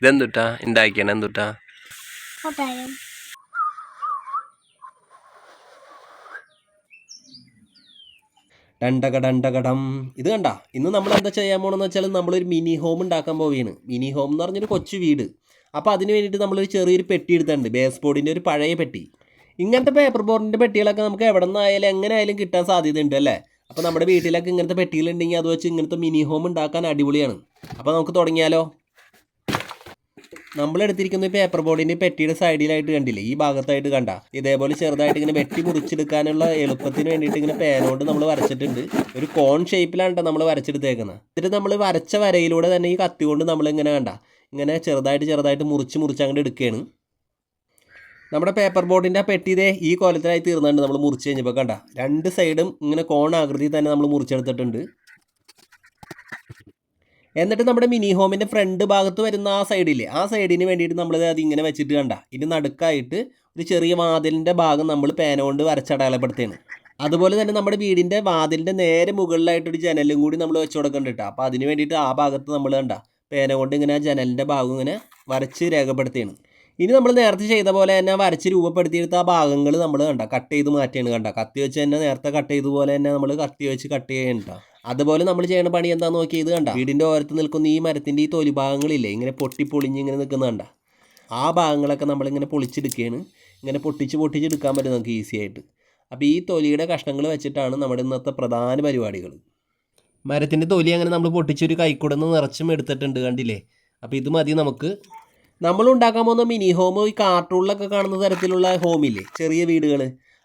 ഇതെന്തുട്ടാ ഉണ്ടാക്കിയാണ് എന്തുട്ടാ? ഡണ്ടകടം. ഇത് കണ്ട, ഇന്ന് നമ്മൾ എന്താ ചെയ്യാൻ പോകണമെന്ന് വെച്ചാൽ നമ്മളൊരു മിനി ഹോം ഉണ്ടാക്കാൻ പോവുകയാണ്. മിനി ഹോം എന്ന് പറഞ്ഞൊരു കൊച്ചു വീട്. അപ്പോൾ അതിന് വേണ്ടിയിട്ട് നമ്മളൊരു ചെറിയൊരു പെട്ടി എടുത്തിട്ടുണ്ട്, ബേസ് ബോർഡിൻ്റെ ഒരു പഴയ പെട്ടി. ഇങ്ങനത്തെ പേപ്പർ ബോർഡിൻ്റെ പെട്ടികളൊക്കെ നമുക്ക് എവിടെ നിന്നായാലും എങ്ങനെ ആയാലും കിട്ടാൻ സാധ്യതയുണ്ട് അല്ലേ. അപ്പോൾ നമ്മുടെ വീട്ടിലൊക്കെ ഇങ്ങനത്തെ പെട്ടികളുണ്ടെങ്കിൽ അത് വെച്ച് ഇങ്ങനത്തെ മിനി ഹോം ഉണ്ടാക്കാൻ അടിപൊളിയാണ്. അപ്പോൾ നമുക്ക് തുടങ്ങിയാലോ? നമ്മളെടുത്തിരിക്കുന്ന പേപ്പർ ബോർഡിൻ്റെ പെട്ടിയുടെ സൈഡിലായിട്ട് കണ്ടില്ലേ, ഈ ഭാഗത്തായിട്ട് കണ്ട ഇതേപോലെ ചെറുതായിട്ട് ഇങ്ങനെ വെട്ടി മുറിച്ചെടുക്കാനുള്ള എളുപ്പത്തിന് വേണ്ടിയിട്ട് ഇങ്ങനെ പേനോണ്ട് നമ്മൾ വരച്ചിട്ടുണ്ട്. ഒരു കോൺ ഷേപ്പിലാണ് നമ്മൾ വരച്ചെടുത്തേക്കുന്നത്. എന്നിട്ട് നമ്മൾ വരച്ച വരയിലൂടെ തന്നെ ഈ കത്തി കൊണ്ട് നമ്മളിങ്ങനെ കണ്ട ഇങ്ങനെ ചെറുതായിട്ട് മുറിച്ച് അങ്ങോട്ട് എടുക്കുകയാണ്. നമ്മുടെ പേപ്പർ ബോർഡിൻ്റെ ആ പെട്ടി ഇതേ ഈ കോലത്തിലായി തീർന്നുണ്ട്. നമ്മൾ മുറിച്ച് കഴിഞ്ഞപ്പോൾ കണ്ട രണ്ട് സൈഡും ഇങ്ങനെ കോൺ ആകൃതി തന്നെ നമ്മൾ മുറിച്ചെടുത്തിട്ടുണ്ട്. എന്നിട്ട് നമ്മുടെ മിനി ഹോമിൻ്റെ ഫ്രണ്ട് ഭാഗത്ത് വരുന്ന ആ സൈഡില്ലേ, ആ സൈഡിന് വേണ്ടിയിട്ട് നമ്മൾ അതിങ്ങനെ വെച്ചിട്ട് കണ്ട ഇത് നടുക്കായിട്ട് ഒരു ചെറിയ വാതിലിൻ്റെ ഭാഗം നമ്മൾ പേന കൊണ്ട് വരച്ചടയാളപ്പെടുത്തുകയാണ്. അതുപോലെ തന്നെ നമ്മുടെ വീടിൻ്റെ വാതിലിൻ്റെ നേരെ മുകളിലായിട്ടൊരു ജനലും കൂടി നമ്മൾ വെച്ച് കൊടുക്കുന്നുണ്ട്. അപ്പോൾ അതിന് വേണ്ടിയിട്ട് ആ ഭാഗത്ത് നമ്മൾ കണ്ട പേന കൊണ്ട് ഇങ്ങനെ ജനലിൻ്റെ ഭാഗം ഇങ്ങനെ വരച്ച് രേഖപ്പെടുത്തുകയാണ്. ഇനി നമ്മൾ നേരത്തെ ചെയ്ത പോലെ തന്നെ വരച്ച് രൂപപ്പെടുത്തിയെടുത്ത ആ ഭാഗങ്ങൾ നമ്മൾ കണ്ട കട്ട് ചെയ്ത് മാറ്റിയാണ്. കണ്ട കത്തി വെച്ച് തന്നെ നേരത്തെ കട്ട് ചെയ്ത പോലെ തന്നെ നമ്മൾ കത്തി വെച്ച് കട്ട് ചെയ്യണ്ട. അതുപോലെ നമ്മൾ ചെയ്യുന്ന പണി എന്താണെന്ന് നോക്കി ഇത് കണ്ട വീടിൻ്റെ ഓരത്ത് നിൽക്കുന്ന ഈ മരത്തിൻ്റെ ഈ തൊലി ഭാഗങ്ങളില്ലേ, ഇങ്ങനെ പൊളിഞ്ഞ് ഇങ്ങനെ നിൽക്കുന്ന കണ്ട ആ ഭാഗങ്ങളൊക്കെ നമ്മളിങ്ങനെ പൊളിച്ചെടുക്കുകയാണ്. ഇങ്ങനെ പൊട്ടിച്ചെടുക്കാൻ പറ്റും നമുക്ക് ഈസി ആയിട്ട്. അപ്പോൾ ഈ തൊലിയുടെ കഷ്ണങ്ങൾ വെച്ചിട്ടാണ് നമ്മുടെ ഇന്നത്തെ പ്രധാന പരിപാടികൾ. മരത്തിൻ്റെ തൊലി അങ്ങനെ നമ്മൾ പൊട്ടിച്ചൊരു കൈക്കുടന്ന് നിറച്ചും എടുത്തിട്ടുണ്ട്, കണ്ടില്ലേ. അപ്പോൾ ഇത് മതി നമുക്ക്. നമ്മൾ ഉണ്ടാക്കാൻ പോകുന്ന മിനി ഹോം ഈ കാർട്ടൂണിലൊക്കെ കാണുന്ന തരത്തിലുള്ള ഹോമില്ലേ, ചെറിയ വീടുകൾ,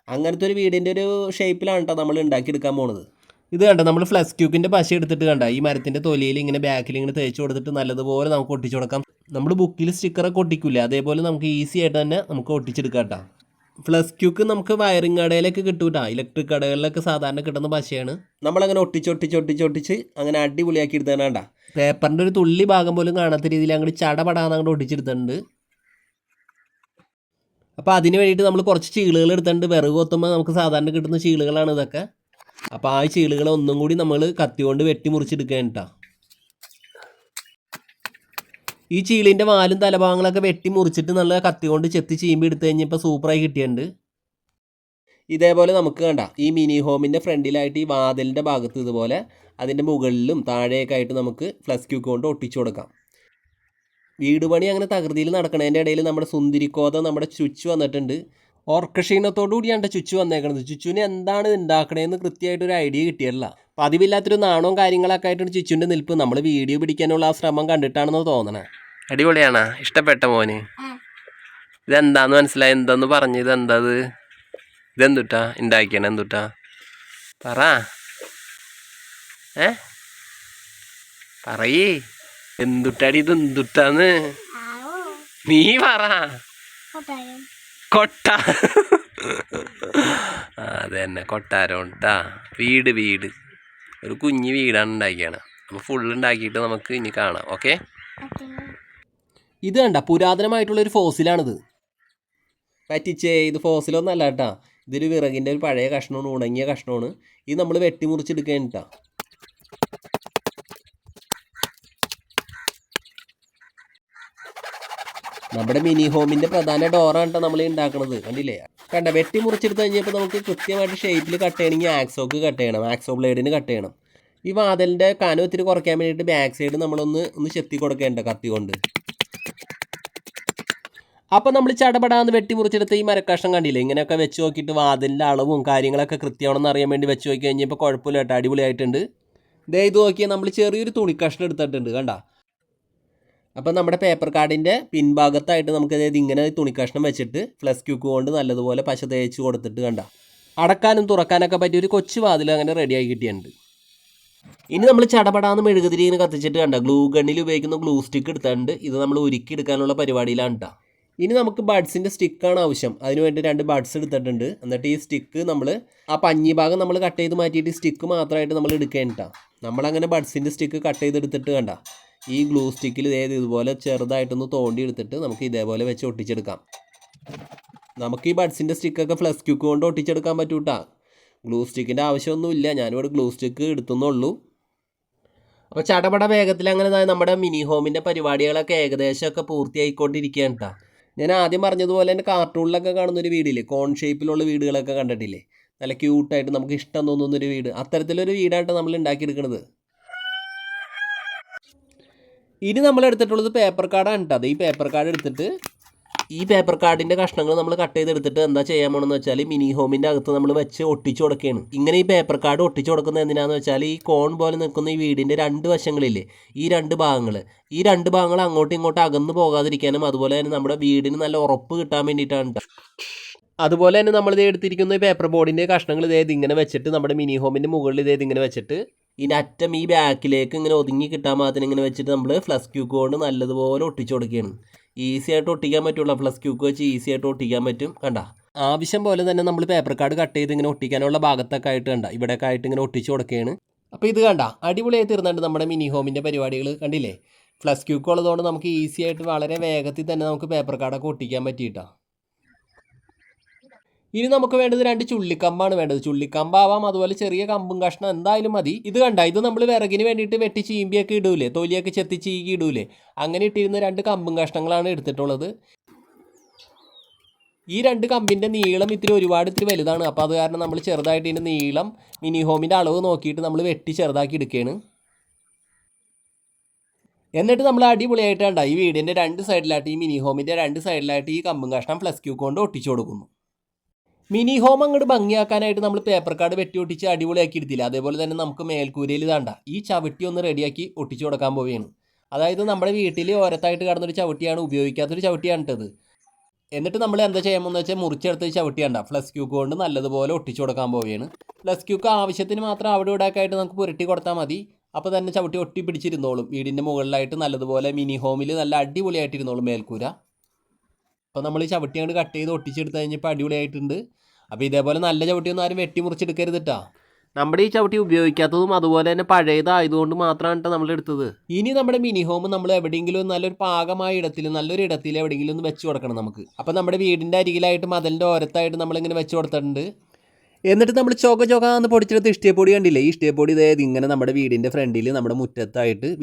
അങ്ങനത്തെ ഒരു വീടിൻ്റെ ഒരു ഷേപ്പിലാണ് കേട്ടോ നമ്മൾ ഉണ്ടാക്കിയെടുക്കാൻ പോകുന്നത്. ഇത് കണ്ട നമ്മൾ ഫ്ലക്സ് ക്യൂക്കിൻ്റെ പശ എടുത്തിട്ട് കണ്ട ഈ മരത്തിൻ്റെ തൊലിയിൽ ഇങ്ങനെ ബാക്കിൽ ഇങ്ങനെ തേച്ച് കൊടുത്തിട്ട് നല്ലതുപോലെ നമുക്ക് ഒട്ടിച്ചു കൊടുക്കാം. നമ്മൾ ബുക്കിൽ സ്റ്റിക്കറൊക്കെ ഒട്ടിക്കില്ല, അതേപോലെ നമുക്ക് ഈസി ആയിട്ട് തന്നെ നമുക്ക് ഒട്ടിച്ചെടുക്കാം കേട്ടോ. ഫ്ലക്സ് ക്യൂക്ക് നമുക്ക് വയറിംഗ് കടയിലൊക്കെ കിട്ടും കേട്ടോ, ഇലക്ട്രിക് കടകളിലൊക്കെ സാധാരണ കിട്ടുന്ന പശയാണ്. നമ്മളങ്ങനെ ഒട്ടിച്ച് അങ്ങനെ അടിപൊളിയാക്കി എടുത്തതാണ് കേട്ടോ. പേപ്പറിൻ്റെ ഒരു തുള്ളി ഭാഗം പോലും കാണാത്ത രീതിയിൽ അങ്ങോട്ട് ചടപടാന്ന് അങ്ങോട്ട് ഒട്ടിച്ചെടുത്തിട്ടുണ്ട്. അപ്പോൾ അതിന് വേണ്ടിയിട്ട് നമ്മൾ കുറച്ച് ചീളുകൾ എടുത്തിട്ടുണ്ട്. വിറക് കൊത്തുമ്പോൾ നമുക്ക് സാധാരണ കിട്ടുന്ന ചീളുകളാണ് ഇതൊക്കെ. അപ്പോൾ ആ ചീളുകളെ ഒന്നും കൂടി നമ്മൾ കത്തി കൊണ്ട് വെട്ടി മുറിച്ചെടുക്കാൻ കേട്ടോ. ഈ ചീളിൻ്റെ വാലും തലഭാഗങ്ങളൊക്കെ വെട്ടി മുറിച്ചിട്ട് നല്ല കത്തി കൊണ്ട് ചെത്തി ചീമ്പി എടുത്തു കഴിഞ്ഞപ്പോൾ സൂപ്പറായി കിട്ടിയിട്ടുണ്ട്. ഇതേപോലെ നമുക്ക് കണ്ട ഈ മിനി ഹോമിൻ്റെ ഫ്രണ്ടിലായിട്ട് ഈ വാതിലിൻ്റെ ഭാഗത്ത് ഇതുപോലെ അതിൻ്റെ മുകളിലും താഴെയൊക്കെ ആയിട്ട് നമുക്ക് ഫ്ലക്സ് ക്യൂക്ക് കൊണ്ട് ഒട്ടിച്ചു കൊടുക്കാം. വീട് പണി അങ്ങനെ തകൃതിയിൽ നടക്കണതിൻ്റെ ഇടയിൽ നമ്മുടെ സുന്ദരിക്കോത നമ്മുടെ ചുച്ചു വന്നിട്ടുണ്ട്. ഓർക്കക്ഷീണത്തോടു കൂടിയാണ് ചുച്ചു വന്നേക്കണത്. ചുച്ചുവിന് എന്താണ് ഉണ്ടാക്കണതെന്ന് കൃത്യമായിട്ടൊരു ഐഡിയ കിട്ടിയല്ല. പതിവില്ലാത്തൊരു നാണവും കാര്യങ്ങളൊക്കെ ആയിട്ടാണ് ചുച്ചുവിൻ്റെ നിൽപ്പ്. നമ്മൾ വീഡിയോ പിടിക്കാനുള്ള ആ ശ്രമം കണ്ടിട്ടാണെന്ന് തോന്നണേ. അടിപൊളിയാണോ? ഇഷ്ടപ്പെട്ട മോന്? ഇതെന്താന്ന് മനസ്സിലായി? എന്താന്ന് പറഞ്ഞു? ഇതെന്താ? ഇതെന്തുട്ടാ ഉണ്ടാക്കിയാണ്? എന്തുട്ടാ പറ, പറയേ എന്തുട്ടാടി? ഇത് എന്തുട്ടാന്ന് നീ പറ. അത് തന്നെ, കൊട്ടാരം ഉണ്ടാ. വീട് ഒരു കുഞ്ഞു വീടാണ് ഉണ്ടാക്കിയാണ്. അപ്പോൾ ഫുള്ള് ഉണ്ടാക്കിയിട്ട് നമുക്ക് ഇനി കാണാം. ഓക്കെ. ഇത് കണ്ട പുരാതനമായിട്ടുള്ളൊരു ഫോസിലാണിത്. പറ്റിച്ചേ, ഇത് ഫോസിലൊന്നും അല്ല കേട്ടാ. ഇതൊരു വിറകിൻ്റെ ഒരു പഴയ കഷ്ണമാണ്, ഉണങ്ങിയ കഷ്ണമാണ്. ഇത് നമ്മൾ വെട്ടിമുറിച്ചെടുക്കാൻ കേട്ടാ. നമ്മുടെ മിനി ഹോമിൻ്റെ പ്രധാന ഡോറാണ് കേട്ടോ നമ്മൾ ഉണ്ടാക്കുന്നത്. കണ്ടില്ലേ? കണ്ട വെട്ടി മുറിച്ചെടുത്ത് കഴിഞ്ഞപ്പോൾ നമുക്ക് കൃത്യമായിട്ട് ഷേപ്പിൽ കട്ട് ചെയ്യണമെങ്കിൽ ആക്സോക്ക് കട്ട് ചെയ്യണം, ആക്സോ ബ്ലേഡിന് കട്ട് ചെയ്യണം. ഈ വാതിലിൻ്റെ കനം ഒത്തിരി കുറയ്ക്കാൻ വേണ്ടിയിട്ട് ബാക്ക് സൈഡ് നമ്മളൊന്ന് ചെത്തി കൊടുക്കേണ്ട കത്തി കൊണ്ട്. അപ്പോൾ നമ്മൾ ചടപടാന്ന് വെട്ടി മുറിച്ചെടുത്ത് ഈ മരക്കഷ്ണം കണ്ടില്ലേ, ഇങ്ങനെയൊക്കെ വെച്ച് നോക്കിയിട്ട് വാതിലിൻ്റെ അളവും കാര്യങ്ങളൊക്കെ കൃത്യമാണെന്ന് അറിയാൻ വേണ്ടി വെച്ച് നോക്കി കഴിഞ്ഞപ്പോൾ കുഴപ്പമില്ല കേട്ടോ, അടിപൊളിയായിട്ടുണ്ട്. ഇത് നോക്കിയാൽ നമ്മൾ ചെറിയൊരു തുണിക്കഷ്ണം എടുത്തിട്ടുണ്ട് കണ്ട. അപ്പോൾ നമ്മുടെ പേപ്പർ കാർഡിൻ്റെ പിൻഭാഗത്തായിട്ട് നമുക്ക് അതായത് ഇങ്ങനെ തുണിക്കഷ്ണം വെച്ചിട്ട് ഫ്ലക്സ് ക്യൂക്ക് കൊണ്ട് നല്ലതുപോലെ പശ തേച്ച് കൊടുത്തിട്ട് കണ്ട അടക്കാനും തുറക്കാനൊക്കെ പറ്റിയ ഒരു കൊച്ചു വാതിൽ അങ്ങനെ റെഡിയാക്കി കിട്ടിയിട്ടുണ്ട്. ഇനി നമ്മൾ ചടപടാന്ന് മെഴുകുതിരി ഇങ്ങനെ കത്തിച്ചിട്ട് കണ്ട ഗ്ലൂ ഗണ്ണിൽ ഉപയോഗിക്കുന്ന ഗ്ലൂ സ്റ്റിക്ക് എടുത്തിട്ടുണ്ട്. ഇത് നമ്മൾ ഉരുക്കി എടുക്കാനുള്ള പരിപാടിയിലാണ് കേട്ടോ. ഇനി നമുക്ക് ബഡ്സിൻ്റെ സ്റ്റിക്കാണ് ആവശ്യം. അതിനുവേണ്ടി 2 ബഡ്സ് എടുത്തിട്ടുണ്ട്. എന്നിട്ട് ഈ സ്റ്റിക്ക് നമ്മൾ ആ പഞ്ഞി ഭാഗം നമ്മൾ കട്ട് ചെയ്ത് മാറ്റിയിട്ട് സ്റ്റിക്ക് മാത്രമായിട്ട് നമ്മൾ എടുക്കേണ്ട. നമ്മളങ്ങനെ ബഡ്സിൻ്റെ സ്റ്റിക്ക് കട്ട് ചെയ്തെടുത്തിട്ട് കണ്ട ഈ ഗ്ലൂ സ്റ്റിക്കിൽ ഇതുപോലെ ചെറുതായിട്ടൊന്ന് തോണ്ടി എടുത്തിട്ട് നമുക്ക് ഇതേപോലെ വെച്ച് ഒട്ടിച്ചെടുക്കാം. നമുക്ക് ഈ ബഡ്സിൻ്റെ സ്റ്റിക്കൊക്കെ ഫ്ലക്സ് ക്യൂക്ക് കൊണ്ട് ഒട്ടിച്ചെടുക്കാൻ പറ്റൂട്ടാ. ഗ്ലൂ സ്റ്റിക്കിൻ്റെ ആവശ്യമൊന്നുമില്ല, ഞാനിവിടെ ഗ്ലൂ സ്റ്റിക്ക് എടുത്തുന്നുള്ളൂ. അപ്പോൾ ചടപട വേഗത്തിൽ അങ്ങനെ നമ്മുടെ മിനി ഹോമിൻ്റെ പരിപാടികളൊക്കെ ഏകദേശമൊക്കെ പൂർത്തിയായിക്കൊണ്ടിരിക്കുകയാണ് കേട്ടോ. ഞാൻ ആദ്യം പറഞ്ഞതുപോലെ തന്നെ കാർട്ടൂണിലൊക്കെ കാണുന്നൊരു വീടില്ലേ, കോൺ ഷേപ്പിലുള്ള വീടുകളൊക്കെ കണ്ടിട്ടില്ലേ, നല്ല ക്യൂട്ടായിട്ട് നമുക്ക് ഇഷ്ടം തോന്നുന്നൊരു വീട്, അത്തരത്തിലൊരു വീടായിട്ട് നമ്മൾ ഉണ്ടാക്കിയെടുക്കുന്നത്. ഇനി നമ്മൾ എടുത്തിട്ടുള്ളത് പേപ്പർ കാർഡാണ് കേട്ടോ. അത് ഈ പേപ്പർ കാർഡ് എടുത്തിട്ട് ഈ പേപ്പർ കാർഡിൻ്റെ കഷ്ണങ്ങൾ നമ്മൾ കട്ട് ചെയ്തെടുത്തിട്ട് എന്താ ചെയ്യാൻ പോകണമെന്ന് വെച്ചാൽ മിനി ഹോമിൻ്റെ അകത്ത് നമ്മൾ വെച്ച് ഒട്ടിച്ചു കൊടുക്കുകയാണ്. ഇങ്ങനെ ഈ പേപ്പർ കാർഡ് ഒട്ടിച്ചു കൊടുക്കുന്നത് എന്തിനാണെന്ന് വെച്ചാൽ ഈ കോൺ പോലെ നിൽക്കുന്ന ഈ വീടിൻ്റെ രണ്ട് വശങ്ങളില്ലേ, ഈ രണ്ട് ഭാഗങ്ങൾ അങ്ങോട്ടും ഇങ്ങോട്ടും അകന്ന് പോകാതിരിക്കാനും അതുപോലെ തന്നെ നമ്മുടെ വീടിന് നല്ല ഉറപ്പ് കിട്ടാൻ വേണ്ടിയിട്ടാണ്. അതുപോലെ തന്നെ നമ്മളിത് എടുത്തിരിക്കുന്ന ഈ പേപ്പർ ബോർഡിൻ്റെ കഷ്ണങ്ങൾ ഇങ്ങനെ വെച്ചിട്ട് നമ്മുടെ മിനി ഹോമിൻ്റെ മുകളിൽ ഇങ്ങനെ വെച്ചിട്ട് ഇതിൻ്റെ അറ്റം ഈ ബാക്കിലേക്ക് ഇങ്ങനെ ഒതുങ്ങി കിട്ടാൻ മാത്രം ഇങ്ങനെ വെച്ചിട്ട് നമ്മൾ ഫ്ലസ് ക്യൂക്ക് കൊണ്ട് നല്ലതുപോലെ ഒട്ടിച്ചു കൊടുക്കുകയാണ്. ഈസി ആയിട്ട് ഒട്ടിക്കാൻ പറ്റുള്ള ഫ്ലസ് ക്യൂക്ക് വെച്ച് ഈസി ആയിട്ട് ഒട്ടിക്കാൻ പറ്റും. കണ്ട ആവശ്യം പോലെ തന്നെ നമ്മൾ പേപ്പർ കാർഡ് കട്ട് ചെയ്ത് ഇങ്ങനെ ഒട്ടിക്കാനുള്ള ഭാഗത്തൊക്കെ ആയിട്ട് കണ്ട ഇവിടെയൊക്കെ ആയിട്ട് ഇങ്ങനെ ഒട്ടിച്ചു കൊടുക്കുകയാണ്. അപ്പോൾ ഇത് കണ്ട അടിപൊളിയായി തീർന്നുണ്ട് നമ്മുടെ മിനി ഹോമിൻ്റെ പരിപാടികൾ. കണ്ടില്ലേ, ഫ്ലസ് ക്യൂക്ക് ഉള്ളതുകൊണ്ട് നമുക്ക് ഈസി ആയിട്ട് വളരെ വേഗത്തിൽ തന്നെ നമുക്ക് പേപ്പർ കാർഡൊക്കെ ഒട്ടിക്കാൻ പറ്റിയിട്ടാണ്. ഇനി നമുക്ക് വേണ്ടത് 2 ചുള്ളിക്കമ്പാണ് വേണ്ടത്. ചുള്ളിക്കമ്പാവാം, അതുപോലെ ചെറിയ കമ്പും കഷ്ണം എന്തായാലും മതി. ഇത് കണ്ട ഇത് നമ്മൾ വിറകിന് വേണ്ടിയിട്ട് വെട്ടി ചീമ്പിയൊക്കെ ഇടൂലേ, തൊലിയൊക്കെ ചെത്തി ചീകി ഇടൂലേ, അങ്ങനെ ഇട്ടിരുന്ന 2 കമ്പും കഷ്ണങ്ങളാണ് എടുത്തിട്ടുള്ളത്. ഈ 2 കമ്പിൻ്റെ നീളം ഇത്തിരി വലുതാണ്. അപ്പോൾ അത് കാരണം നമ്മൾ ചെറുതായിട്ട് ഇതിൻ്റെ നീളം മിനി ഹോമിൻ്റെ അളവ് നോക്കിയിട്ട് നമ്മൾ വെട്ടി ചെറുതാക്കി എടുക്കുകയാണ്. എന്നിട്ട് നമ്മൾ അടിപൊളിയായിട്ട് കണ്ട ഈ വീടിൻ്റെ 2 സൈഡിലായിട്ട് ഈ മിനി ഹോമിൻ്റെ 2 സൈഡിലായിട്ട് ഈ കമ്പും കഷ്ണം ഫ്ലസ് ക്യൂക്ക് കൊണ്ട് ഒട്ടിച്ചു കൊടുക്കുന്നു. മിനി ഹോം അങ്ങോട്ട് ഭംഗിയാക്കാനായിട്ട് നമ്മൾ പേപ്പർ കാർഡ് വെട്ടി ഒട്ടിച്ച് അടിപൊളിയാക്കി എടുത്തില്ല. അതേപോലെ തന്നെ നമുക്ക് മേൽക്കൂരയിൽ ഇതാണ്ട ഈ ചവിട്ടി ഒന്ന് റെഡിയാക്കി ഒട്ടിച്ചു കൊടുക്കാൻ പോവുകയാണ്. അതായത് നമ്മുടെ വീട്ടിൽ ഓരത്തായിട്ട് കിടന്നൊരു ചവിട്ടിയാണ്, ഉപയോഗിക്കാത്തൊരു ചവിട്ടിയാണ് ഇട്ടത്. എന്നിട്ട് നമ്മൾ എന്താ ചെയ്യാമെന്ന് വെച്ചാൽ മുറിച്ചെടുത്ത് ചവിട്ടിയാണ്ട ഫ്ലസ് ക്യൂക്ക് കൊണ്ട് നല്ലതുപോലെ ഒട്ടിച്ചു കൊടുക്കാൻ പോവുകയാണ്. ഫ്ലസ് ക്യൂക്ക് ആവശ്യത്തിന് മാത്രം അവിടെ ഇവിടെ ഒക്കെ ആയിട്ട് നമുക്ക് പുരട്ടി കൊടുത്താൽ മതി. അപ്പോൾ തന്നെ ചവിട്ടി ഒട്ടി പിടിച്ചിരുന്നോളും. വീടിൻ്റെ മുകളിലായിട്ട് നല്ലതുപോലെ മിനി ഹോമിൽ നല്ല അടിപൊളിയായിട്ടിരുന്നോളും മേൽക്കൂര. അപ്പോൾ നമ്മൾ ഈ ചവിട്ടി അങ്ങോട്ട് കട്ട് ചെയ്ത് ഒട്ടിച്ചെടുത്ത് കഴിഞ്ഞപ്പോൾ അടിപൊളിയായിട്ടുണ്ട്. അപ്പോൾ ഇതേപോലെ നല്ല ചവിട്ടിയൊന്നും ആരും വെട്ടി മുറിച്ചെടുക്കരുത് കേട്ടോ. നമ്മുടെ ഈ ചവിട്ടി ഉപയോഗിക്കാത്തതും അതുപോലെ തന്നെ പഴയതായതുകൊണ്ട് മാത്രമാണ് നമ്മൾ എടുത്തത്. ഇനി നമ്മുടെ മിനി ഹോം നമ്മൾ എവിടെയെങ്കിലും നല്ലൊരു പാകമായ നല്ലൊരു ഇടത്തിൽ എവിടെയെങ്കിലും ഒന്ന് വെച്ച് കൊടുക്കണം നമുക്ക്. അപ്പോൾ നമ്മുടെ വീടിൻ്റെ അരികിലായിട്ട് മതിലിൻ്റെ ഓരത്തായിട്ട് നമ്മളിങ്ങനെ വെച്ച് കൊടുത്തിട്ടുണ്ട്. എന്നിട്ട് നമ്മൾ ചൊകാന്ന് പൊടിച്ചെടുത്ത് ഇഷ്ടിയപ്പൊടി കണ്ടില്ലേ, ഈ ഇഷ്ടിയപ്പൊടി ഇതേത് ഇങ്ങനെ നമ്മുടെ വീടിൻ്റെ ഫ്രണ്ടിൽ നമ്മുടെ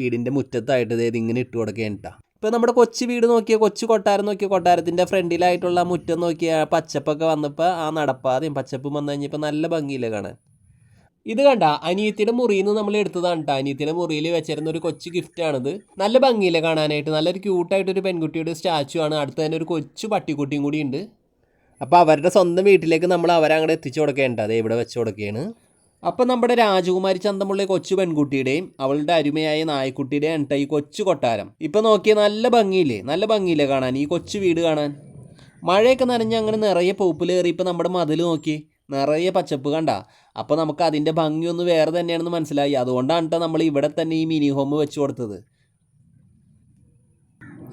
വീടിൻ്റെ മുറ്റത്തായിട്ട് ഇതേത് ഇങ്ങനെ ഇട്ട് കൊടുക്കുകയാണ് കേട്ടോ. ഇപ്പോൾ നമ്മുടെ കൊച്ചു വീട് നോക്കിയാൽ, കൊച്ചു കൊട്ടാരം നോക്കിയാൽ, കൊട്ടാരത്തിൻ്റെ ഫ്രണ്ടിലായിട്ടുള്ള മുറ്റം നോക്കിയാൽ പച്ചപ്പൊക്കെ വന്നപ്പോൾ ആ നടപ്പാതെയും പച്ചപ്പും വന്നു കഴിഞ്ഞപ്പോൾ നല്ല ഭംഗിയില്ല കാണാൻ. ഇത് കണ്ട അനിയത്തിയുടെ മുറിയിൽ നിന്ന് നമ്മൾ എടുത്തതാണ് കേട്ടോ. അനിയത്തിയുടെ മുറിയിൽ വെച്ചിരുന്ന ഒരു കൊച്ചു ഗിഫ്റ്റാണിത്. നല്ല ഭംഗിയില്ല കാണാനായിട്ട്, നല്ലൊരു ക്യൂട്ടായിട്ടൊരു പെൺകുട്ടിയുടെ സ്റ്റാച്ചു ആണ്. അടുത്ത് തന്നെ ഒരു കൊച്ചു പട്ടിക്കുട്ടിയും കൂടി ഉണ്ട്. അപ്പോൾ അവരുടെ സ്വന്തം വീട്ടിലേക്ക് നമ്മൾ അവരങ്ങോട്ട് എത്തിച്ചു കൊടുക്കേണ്ടത്, അത് ഇവിടെ വെച്ച് കൊടുക്കുകയാണ്. അപ്പോൾ നമ്മുടെ രാജകുമാരി ചന്തമുള്ള കൊച്ചു പെൺകുട്ടിയുടെയും അവളുടെ അരുമയായ നായ്ക്കുട്ടിയുടെയും ഉണ്ട് ഈ കൊച്ചു കൊട്ടാരം. ഇപ്പോൾ നോക്കിയാൽ നല്ല ഭംഗിയില്ലേ കാണാൻ ഈ കൊച്ചു വീട് കാണാൻ. മഴയൊക്കെ നനഞ്ഞ് അങ്ങനെ നിറയെ പൂപ്പിലേറി. ഇപ്പോൾ നമ്മുടെ മതിൽ നോക്കി നിറയെ പച്ചപ്പ് കണ്ട. അപ്പോൾ നമുക്ക് അതിൻ്റെ ഭംഗിയൊന്ന് വേറെ തന്നെയാണെന്ന് മനസ്സിലായി. അതുകൊണ്ടാണ് കേട്ടോ നമ്മൾ ഇവിടെ തന്നെ ഈ മിനി ഹോം വെച്ച് കൊടുത്തത്.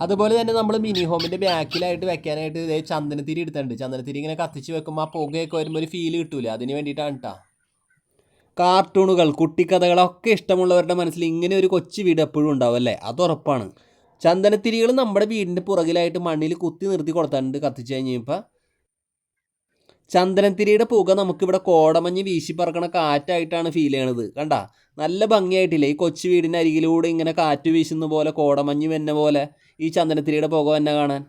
അതുപോലെ തന്നെ നമ്മൾ മിനി ഹോമിൻ്റെ ബാക്കിലായിട്ട് വെക്കാനായിട്ട് ഇതേ ചന്ദനത്തിരി എടുത്തിട്ടുണ്ട്. ചന്ദനത്തിരി ഇങ്ങനെ കത്തിച്ച് വെക്കുമ്പോൾ ആ പുകയൊക്കെ വരുമ്പോൾ ഒരു ഫീൽ കിട്ടൂല, അതിന് വേണ്ടിയിട്ടാണ് കേട്ടോ. കാർട്ടൂണുകൾ, കുട്ടിക്കഥകളൊക്കെ ഇഷ്ടമുള്ളവരുടെ മനസ്സിൽ ഇങ്ങനെ ഒരു കൊച്ചു വീട് എപ്പോഴും ഉണ്ടാവും അല്ലേ, അത് ഉറപ്പാണ്. ചന്ദനത്തിരികൾ നമ്മുടെ വീടിൻ്റെ പുറകിലായിട്ട് മണ്ണിൽ കുത്തി നിർത്തി കൊടുത്തിട്ടുണ്ട്. കത്തിച്ച് കഴിഞ്ഞപ്പോൾ ചന്ദനത്തിരിയുടെ പുക നമുക്കിവിടെ കോടമഞ്ഞ് വീശി പറക്കണ കാറ്റായിട്ടാണ് ഫീൽ ചെയ്യണത്. കണ്ട നല്ല ഭംഗിയായിട്ടില്ലേ, ഈ കൊച്ചു വീടിൻ്റെ അരികിലൂടെ ഇങ്ങനെ കാറ്റ് വീശുന്ന പോലെ, കോടമഞ്ഞ് വെന്ന പോലെ ഈ ചന്ദനത്തിരിയുടെ പുക തന്നെ കാണാൻ.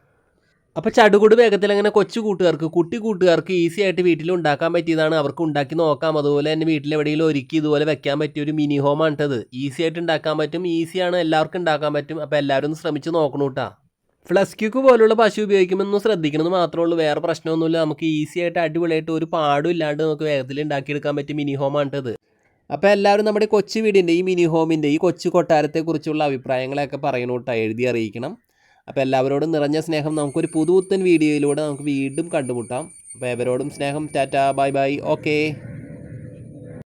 അപ്പോൾ ചടുകുട് വേഗത്തിൽ അങ്ങനെ കുട്ടി കൂട്ടുകാർക്ക് ഈസി ആയിട്ട് വീട്ടിൽ ഉണ്ടാക്കാൻ പറ്റിയതാണ്. അവർക്ക് ഉണ്ടാക്കി നോക്കാം. അതുപോലെ തന്നെ വീട്ടിൽ എവിടെയെങ്കിലും ഒരുക്കി ഇതുപോലെ വെക്കാൻ പറ്റിയ ഒരു മിനി ഹോമാണ് കേട്ടത്. ഈസി ആയിട്ട് ഉണ്ടാക്കാൻ പറ്റും, ഈസിയാണ്, എല്ലാവർക്കും ഉണ്ടാക്കാൻ പറ്റും. അപ്പോൾ എല്ലാവരും ഒന്ന് ശ്രമിച്ച് നോക്കണം കേട്ടോ. ഫ്ലസ് ക്യൂക്ക് പോലുള്ള പശു ഉപയോഗിക്കുമെന്ന് ശ്രദ്ധിക്കണമെന്ന് മാത്രമേ ഉള്ളൂ, വേറെ പ്രശ്നമൊന്നുമില്ല. നമുക്ക് ഈസി ആയിട്ട് അടിപൊളിയായിട്ട് ഒരു പാടും ഇല്ലാണ്ട് നമുക്ക് വേഗത്തിൽ ഉണ്ടാക്കിയെടുക്കാൻ പറ്റിയ മിനി ഹോമാണ് കേട്ടത്. അപ്പോൾ എല്ലാവരും നമ്മുടെ കൊച്ചു വീടിൻ്റെ ഈ മിനി ഹോമിൻ്റെ ഈ കൊച്ചു കൊട്ടാരത്തെക്കുറിച്ചുള്ള അഭിപ്രായങ്ങളൊക്കെ പറയണം കേട്ടോ, എഴുതി അറിയിക്കണം. അപ്പോൾ എല്ലാവരോടും നിറഞ്ഞ സ്നേഹം. നമുക്കൊരു പുതുപുത്തൻ വീഡിയോയിലൂടെ നമുക്ക് വീണ്ടും കണ്ടുമുട്ടാം. അപ്പോൾ എവരോടും സ്നേഹം. Tata, bye bye, okay.